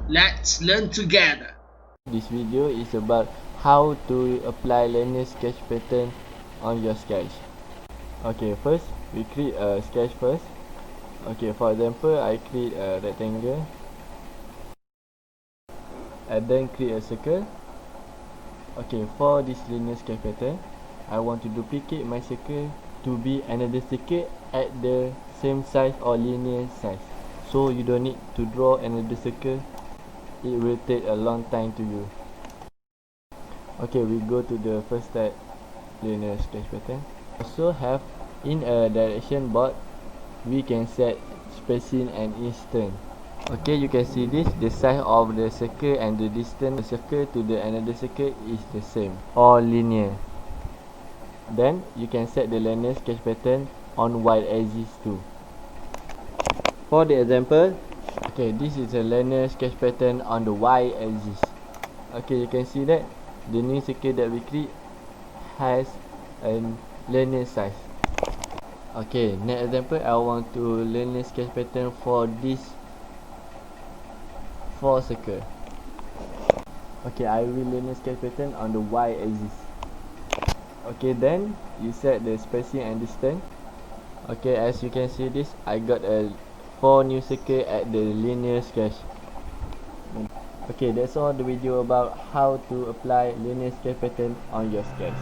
Let's learn together. This video is about how to apply linear sketch pattern on your sketch. Okay, first we create a sketch first. Okay, for example, I create a rectangle and then create a circle. Okay, for this linear sketch pattern, I want to duplicate my circle to be another circle at the same size or linear size. So you don't need to draw another circle. It will take a long time to you. Okay, we go to the first step, linear sketch pattern. Also have in a direction board, we can set spacing and distance. Okay, you can see this, the size of the circle and the distance the circle to the another circle is the same or linear. Then you can set the linear sketch pattern on y-axis too. For the example, okay, this is a linear sketch pattern on the y-axis. Okay, you can see that the new circle that we create has a linear size. Okay, next example, I want to linear sketch pattern for this 4 circle. Okay, I will linear sketch pattern on the y-axis. Okay, then you set the spacing and distance. Okay, as you can see this, I got a 4 new circle at the linear sketch. Okay, that's all the video about how to apply linear sketch pattern on your sketch.